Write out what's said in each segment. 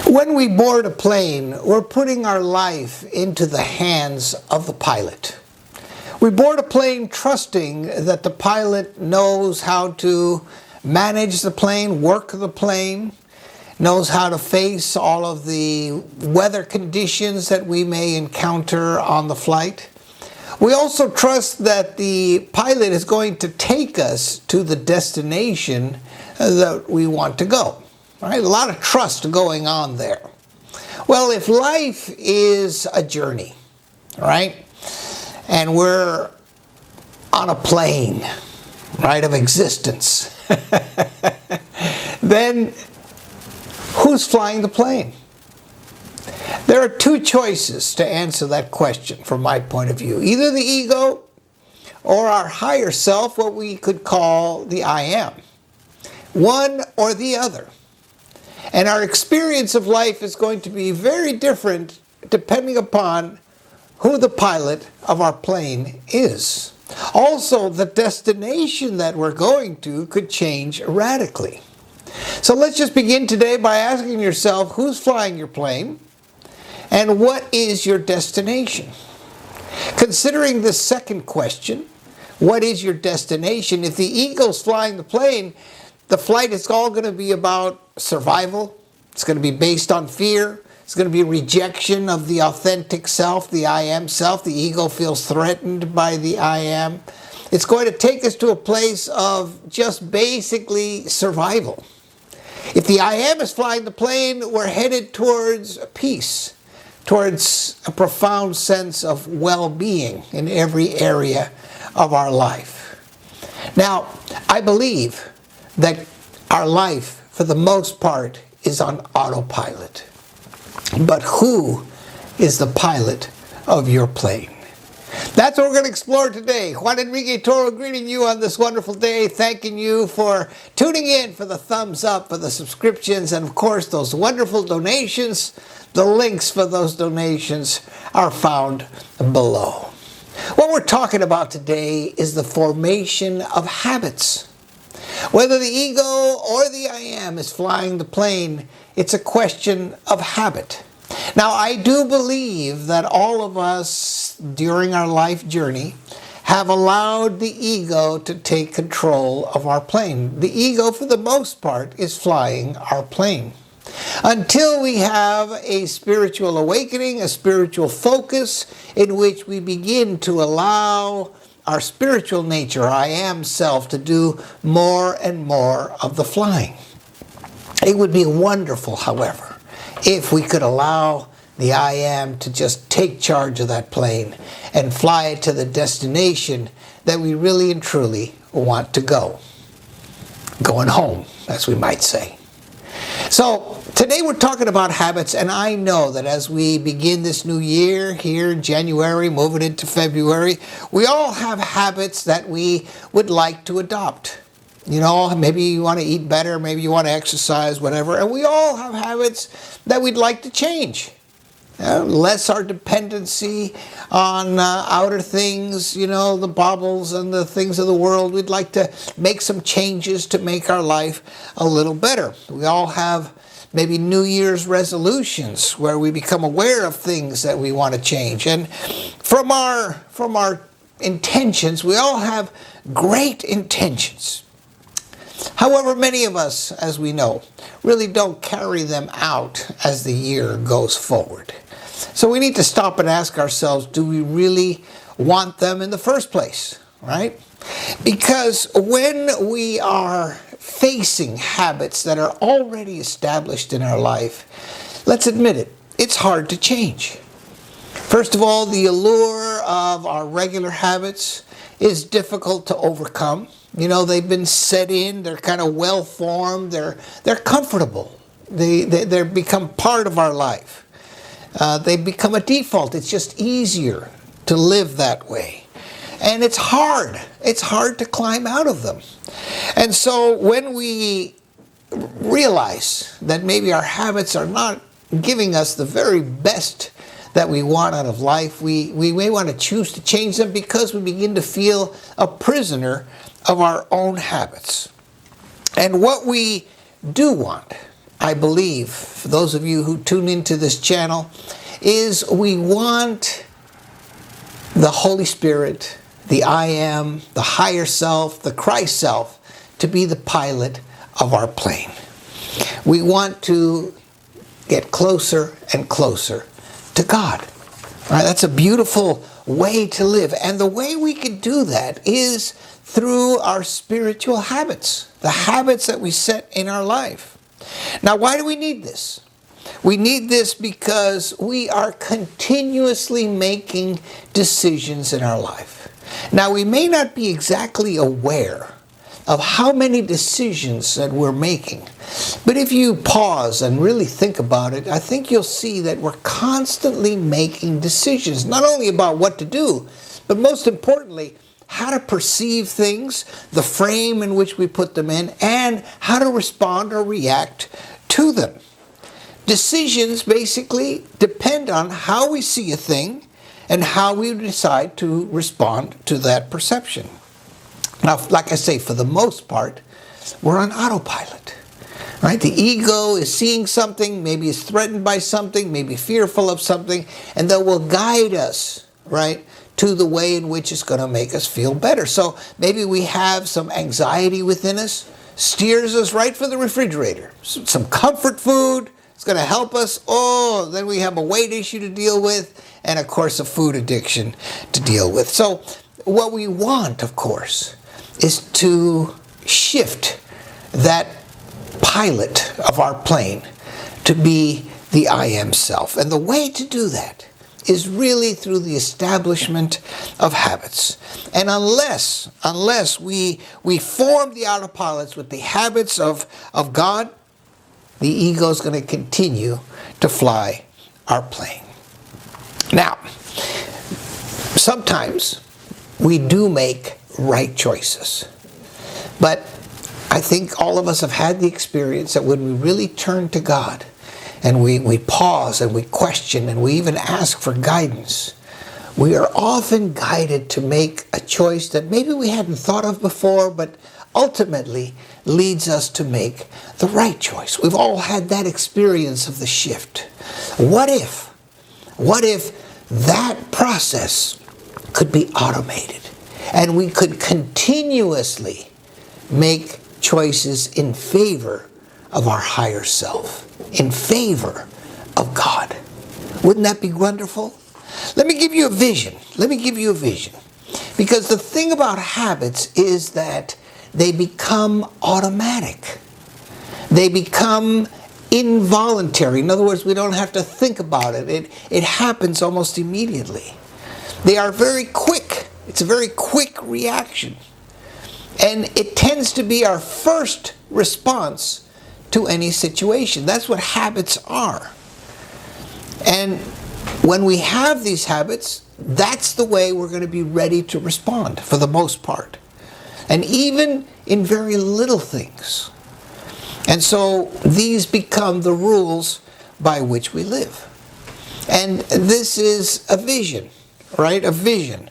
When we board a plane, we're putting our life into the hands of the pilot. We board a plane trusting that the pilot knows how to manage the plane, work the plane, knows how to face all of the weather conditions that we may encounter on the flight. We also trust that the pilot is going to take us to the destination that we want to go. All right? A lot of trust going on there. Well, if life is a journey, right, and we're on a plane, right, of existence, then who's flying the plane? There are two choices to answer that question from my point of view. Either the ego or our higher self, what we could call the I am. One or the other. And our experience of life is going to be very different depending upon who the pilot of our plane is. Also, the destination that we're going to could change radically. So let's just begin today by asking yourself, who's flying your plane and what is your destination? Considering the second question, what is your destination? If the ego's flying the plane, the flight is all going to be about survival. It's going to be based on fear. It's going to be a rejection of the authentic self, the I am self. The ego feels threatened by the I am. It's going to take us to a place of just basically survival. If the I am is flying the plane, we're headed towards peace, towards a profound sense of well-being in every area of our life. Now, I believe that our life, for the most part, is on autopilot. But who is the pilot of your plane? That's what we're going to explore today. Juan Enrique Toro greeting you on this wonderful day, thanking you for tuning in, for the thumbs up, for the subscriptions, and of course those wonderful donations. The links for those donations are found below. What we're talking about today is the formation of habits. Whether the ego or the I am is flying the plane, it's a question of habit. Now, I do believe that all of us during our life journey have allowed the ego to take control of our plane. The ego, for the most part, is flying our plane. Until we have a spiritual awakening, a spiritual focus in which we begin to allow our spiritual nature, I am self, to do more and more of the flying. It would be wonderful, however, if we could allow the I am to just take charge of that plane and fly it to the destination that we really and truly want to go. Going home, as we might say. So today we're talking about habits, and I know that as we begin this new year here in January, moving into February, we all have habits that we would like to adopt. You know, maybe you want to eat better, maybe you want to exercise, whatever, and we all have habits that we'd like to change. Less our dependency on outer things, you know, the baubles and the things of the world. We'd like to make some changes to make our life a little better. We all have maybe New Year's resolutions where we become aware of things that we want to change. And from our intentions, we all have great intentions. However, many of us, as we know, really don't carry them out as the year goes forward. So we need to stop and ask ourselves, do we really want them in the first place, right? Because when we are facing habits that are already established in our life, let's admit it, it's hard to change. First of all, the allure of our regular habits is difficult to overcome. You know, they've been set in, they're kind of well-formed, they're comfortable. They become part of our life. They become a default. It's just easier to live that way. And it's hard. It's hard to climb out of them. And so when we realize that maybe our habits are not giving us the very best that we want out of life, we may want to choose to change them because we begin to feel a prisoner of our own habits. And what we do want I believe, for those of you who tune into this channel, is we want the Holy Spirit, the I Am, the higher self, the Christ self, to be the pilot of our plane. We want to get closer and closer to God. All right, that's a beautiful way to live. And the way we can do that is through our spiritual habits, the habits that we set in our life. Now, why do we need this? We need this because we are continuously making decisions in our life. Now, we may not be exactly aware of how many decisions that we're making, but if you pause and really think about it, I think you'll see that we're constantly making decisions, not only about what to do, but most importantly, how to perceive things, the frame in which we put them in, and how to respond or react to them. Decisions basically depend on how we see a thing and how we decide to respond to that perception. Now, like I say, for the most part, we're on autopilot. Right? The ego is seeing something, maybe is threatened by something, maybe fearful of something, and that will guide us, right, to the way in which it's going to make us feel better. So maybe we have some anxiety within us, steers us right for the refrigerator. Some comfort food, it's going to help us. Oh, then we have a weight issue to deal with, and of course a food addiction to deal with. So what we want, of course, is to shift that pilot of our plane to be the I Am self. And the way to do that is really through the establishment of habits. And unless we form the autopilots with the habits of God, the ego is going to continue to fly our plane. Now, sometimes we do make right choices. But I think all of us have had the experience that when we really turn to God and we pause and we question and we even ask for guidance, we are often guided to make a choice that maybe we hadn't thought of before, but ultimately leads us to make the right choice. We've all had that experience of the shift. What if that process could be automated? And we could continuously make choices in favor of our higher self, in favor of God. Wouldn't that be wonderful? Let me give you a vision. Because the thing about habits is that they become automatic. They become involuntary. In other words, we don't have to think about it. It happens almost immediately. They are very quick. It's a very quick reaction. And it tends to be our first response to any situation. That's what habits are. And when we have these habits, that's the way we're going to be ready to respond for the most part. And even in very little things. And so these become the rules by which we live. And this is a vision, right? A vision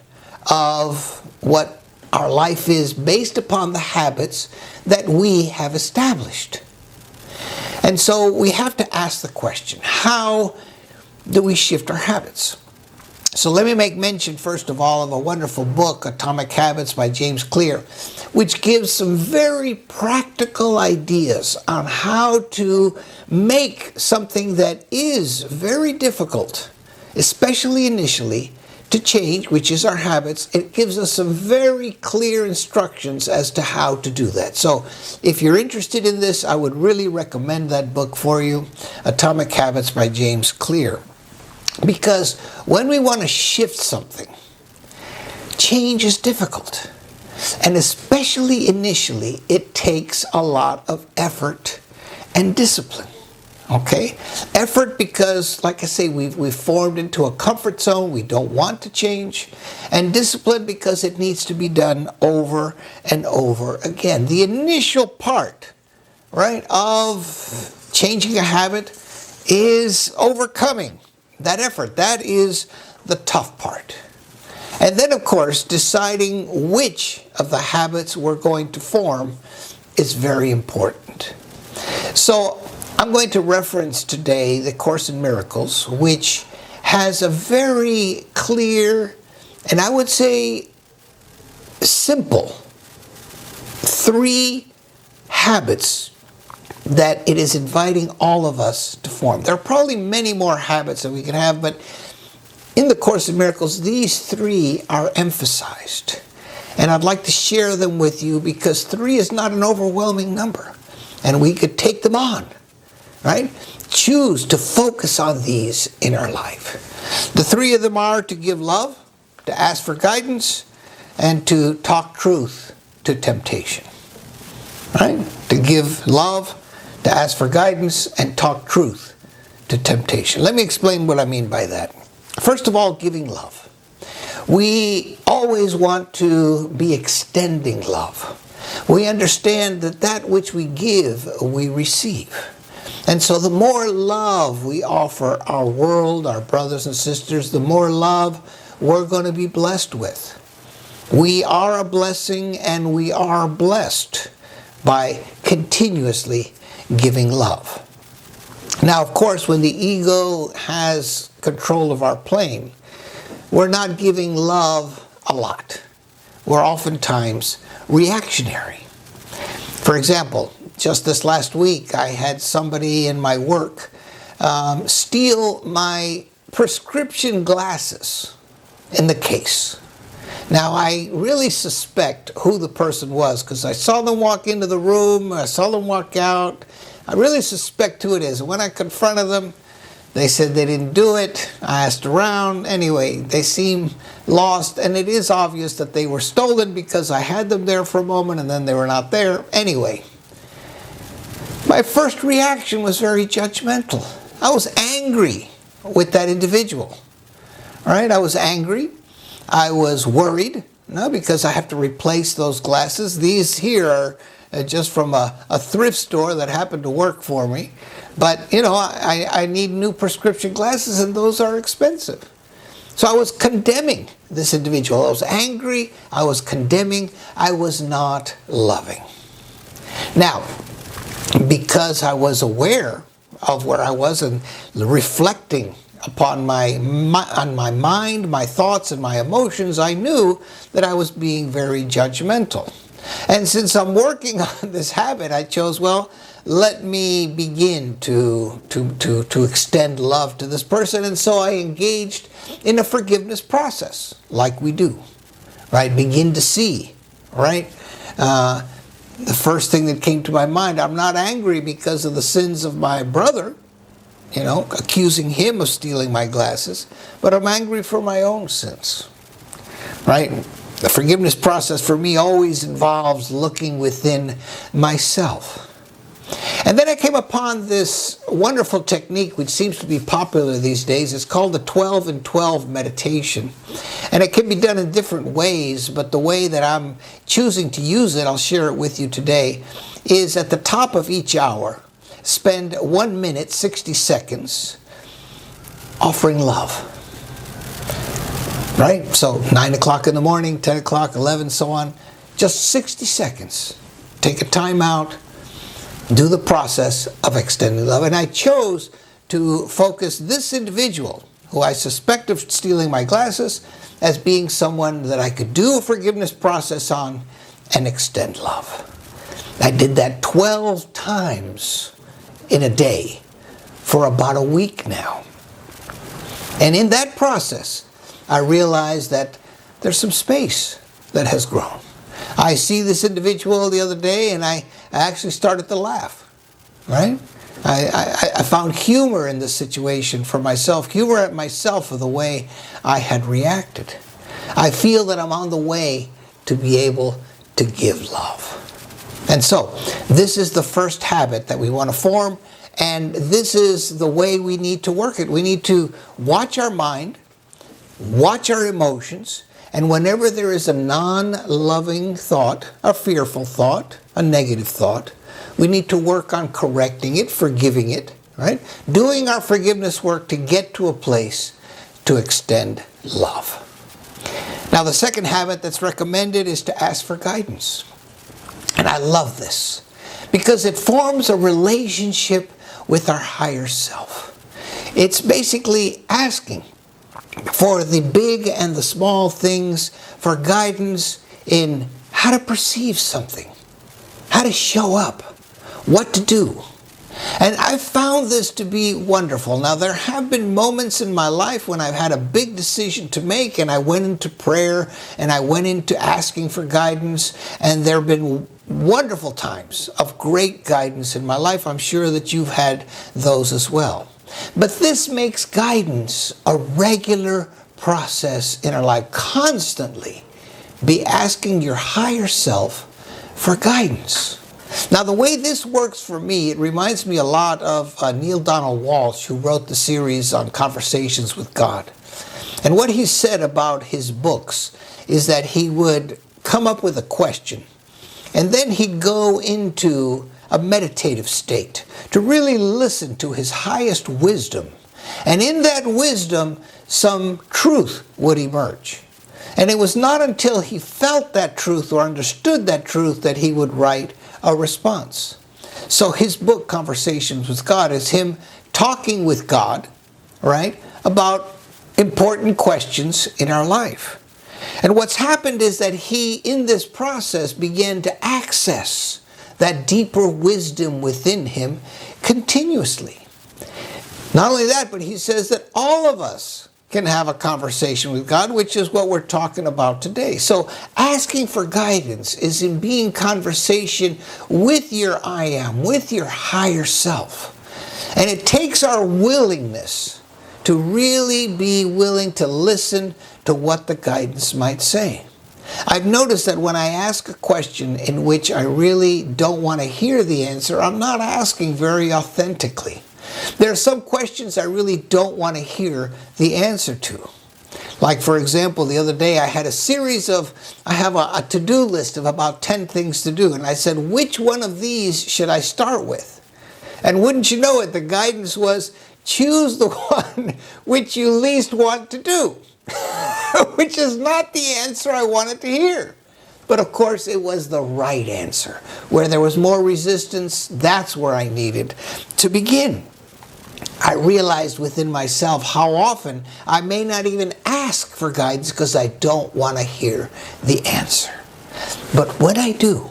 of what our life is based upon the habits that we have established. And so we have to ask the question, how do we shift our habits? So let me make mention, first of all, of a wonderful book, Atomic Habits by James Clear, which gives some very practical ideas on how to make something that is very difficult, especially initially, to change, which is our habits. It gives us some very clear instructions as to how to do that. So if you're interested in this, I would really recommend that book for you, Atomic Habits by James Clear. Because when we want to shift something, change is difficult. And especially initially, it takes a lot of effort and discipline. Okay? Effort because, like I say, we've formed into a comfort zone. We don't want to change. And discipline because it needs to be done over and over again. The initial part, right, of changing a habit is overcoming that effort. That is the tough part. And then, of course, deciding which of the habits we're going to form is very important. So I'm going to reference today the Course in Miracles, which has a very clear, and I would say simple, 3 habits that it is inviting all of us to form. There are probably many more habits that we can have, but in the Course in Miracles, these 3 are emphasized. And I'd like to share them with you because 3 is not an overwhelming number. And we could take them on, right? Choose to focus on these in our life. The 3 of them are to give love, to ask for guidance, and to talk truth to temptation. Right? To give love, to ask for guidance, and talk truth to temptation. Let me explain what I mean by that. First of all, giving love. We always want to be extending love. We understand that that which we give, we receive. And so the more love we offer our world, our brothers and sisters, the more love we're going to be blessed with. We are a blessing and we are blessed by continuously giving love. Now, of course, when the ego has control of our plane, we're not giving love a lot. We're oftentimes reactionary. For example, just this last week, I had somebody in my work steal my prescription glasses in the case. Now, I really suspect who the person was because I saw them walk into the room, I saw them walk out. I really suspect who it is. When I confronted them, they said they didn't do it. I asked around. Anyway, they seemed lost, and it is obvious that they were stolen because I had them there for a moment and then they were not there. Anyway, my first reaction was very judgmental. I was angry with that individual. All right, I was angry. I was worried, because I have to replace those glasses. These here are just from a thrift store that happened to work for me. But, I need new prescription glasses, and those are expensive. So I was condemning this individual. I was angry. I was condemning. I was not loving. Now, because I was aware of where I was and reflecting upon my mind, my thoughts, and my emotions, I knew that I was being very judgmental. And since I'm working on this habit, I chose, let me begin to extend love to this person. And so I engaged in a forgiveness process, like we do, right? Begin to see, right? The first thing that came to my mind, I'm not angry because of the sins of my brother, accusing him of stealing my glasses, but I'm angry for my own sins, right? The forgiveness process for me always involves looking within myself. And then I came upon this wonderful technique which seems to be popular these days. It's called the 12 and 12 meditation. And it can be done in different ways, but the way that I'm choosing to use it, I'll share it with you today, is at the top of each hour, spend 1 minute, 60 seconds offering love. Right? So 9 o'clock in the morning, 10 o'clock, 11, so on. Just 60 seconds. Take a time out. Do the process of extending love. And I chose to focus this individual, who I suspect of stealing my glasses, as being someone that I could do a forgiveness process on and extend love. I did that 12 times in a day for about a week now. And in that process, I realized that there's some space that has grown. I see this individual the other day and I actually started to laugh, right? I found humor in this situation for myself, humor at myself for the way I had reacted. I feel that I'm on the way to be able to give love. And so, this is the first habit that we want to form, and this is the way we need to work it. We need to watch our mind, watch our emotions, and whenever there is a non-loving thought, a fearful thought, a negative thought, we need to work on correcting it, forgiving it, right? Doing our forgiveness work to get to a place to extend love. Now, the second habit that's recommended is to ask for guidance. And I love this because it forms a relationship with our higher self. It's basically asking for the big and the small things, for guidance in how to perceive something, how to show up, what to do. And I've found this to be wonderful. Now, there have been moments in my life when I've had a big decision to make, and I went into prayer, and I went into asking for guidance, and there have been wonderful times of great guidance in my life. I'm sure that you've had those as well. But this makes guidance a regular process in our life. Constantly be asking your higher self for guidance. Now, the way this works for me, it reminds me a lot of Neil Donald Walsh, who wrote the series on Conversations with God. And what he said about his books is that he would come up with a question, and then he'd go into a meditative state to really listen to his highest wisdom. And in that wisdom, some truth would emerge. And it was not until he felt that truth or understood that truth that he would write a response. So his book, Conversations with God, is him talking with God, right, about important questions in our life. And what's happened is that he, in this process, began to access that deeper wisdom within him continuously. Not only that, but he says that all of us can have a conversation with God, which is what we're talking about today. So asking for guidance is in being conversation with your I am, with your higher self. And it takes our willingness to really be willing to listen to what the guidance might say. I've noticed that when I ask a question in which I really don't want to hear the answer, I'm not asking very authentically. There are some questions I really don't want to hear the answer to. Like, for example, the other day I have a to-do list of about 10 things to do. And I said, which one of these should I start with? And wouldn't you know it, the guidance was, choose the one which you least want to do. Which is not the answer I wanted to hear. But of course, it was the right answer. Where there was more resistance, that's where I needed to begin. I realized within myself how often I may not even ask for guidance because I don't want to hear the answer. But when I do,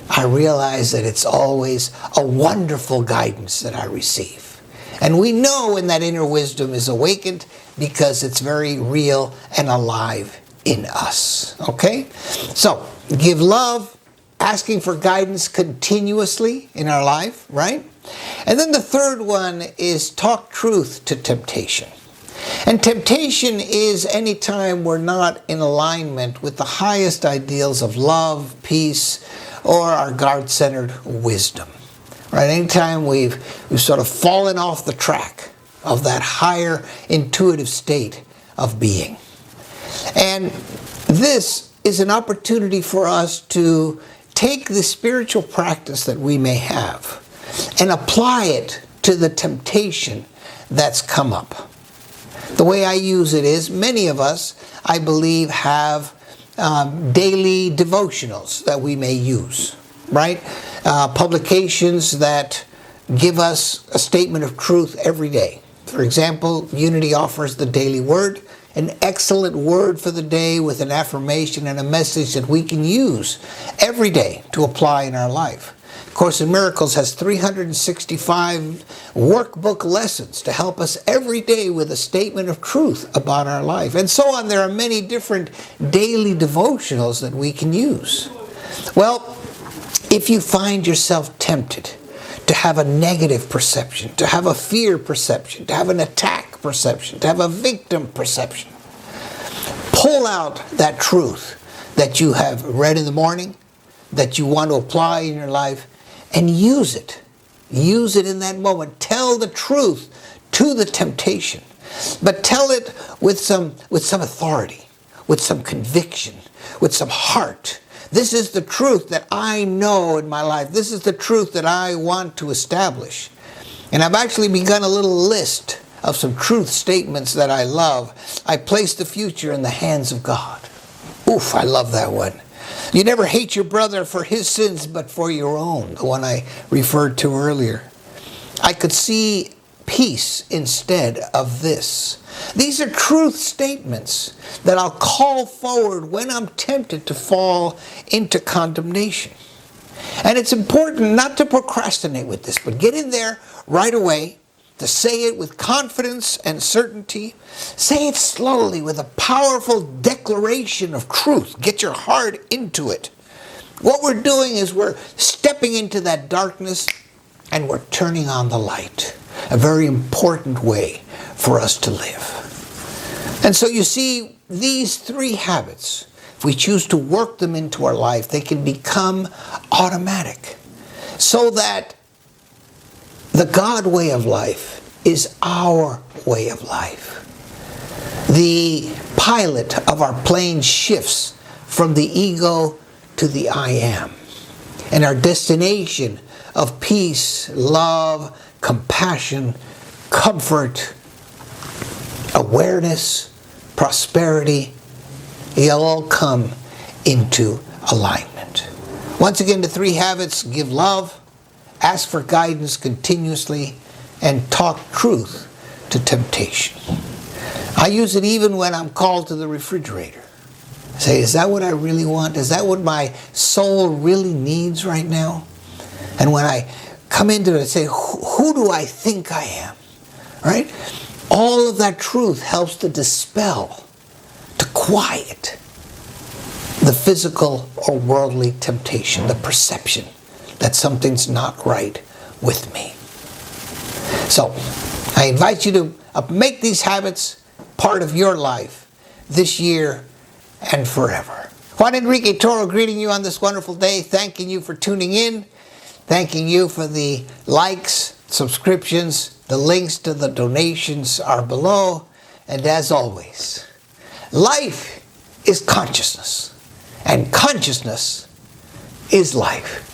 I realize that it's always a wonderful guidance that I receive. And we know when that inner wisdom is awakened because it's very real and alive in us. Okay? So, give love, asking for guidance continuously in our life, right? And then the third one is talk truth to temptation. And temptation is any time we're not in alignment with the highest ideals of love, peace, or our God-centered wisdom. Right? Anytime we've sort of fallen off the track of that higher intuitive state of being. And this is an opportunity for us to take the spiritual practice that we may have and apply it to the temptation that's come up. The way I use it is, many of us, I believe, have daily devotionals that we may use, right? Publications that give us a statement of truth every day. For example, Unity offers the Daily Word, an excellent word for the day with an affirmation and a message that we can use every day to apply in our life. Course in Miracles has 365 workbook lessons to help us every day with a statement of truth about our life. And so on. There are many different daily devotionals that we can use. Well, if you find yourself tempted to have a negative perception, to have a fear perception, to have an attack perception, to have a victim perception, pull out that truth that you have read in the morning, that you want to apply in your life, and use it. Use it in that moment. Tell the truth to the temptation, but tell it with some authority, with some conviction, with some heart. This is the truth that I know in my life. This is the truth that I want to establish. And I've actually begun a little list of some truth statements that I love. I place the future in the hands of God. Oof, I love that one. You never hate your brother for his sins, but for your own, the one I referred to earlier. I could see peace instead of this. These are truth statements that I'll call forward when I'm tempted to fall into condemnation. And it's important not to procrastinate with this, but get in there right away, to say it with confidence and certainty. Say it slowly with a powerful declaration of truth. Get your heart into it. What we're doing is we're stepping into that darkness and we're turning on the light. A very important way for us to live. And so you see, these 3 habits, if we choose to work them into our life, they can become automatic. So that the God way of life is our way of life. The pilot of our plane shifts from the ego to the I am. And our destination of peace, love, compassion, comfort, awareness, prosperity, they all come into alignment. Once again, the 3 habits: give love, ask for guidance continuously, and talk truth to temptation. I use it even when I'm called to the refrigerator. I say, is that what I really want? Is that what my soul really needs right now? And when I come into it, I say, who do I think I am? Right? All of that truth helps to dispel, to quiet the physical or worldly temptation, the perception that something's not right with me. So, I invite you to make these habits part of your life this year and forever. Juan Enrique Toro greeting you on this wonderful day, thanking you for tuning in, thanking you for the likes, subscriptions, the links to the donations are below, and as always, life is consciousness, and consciousness is life.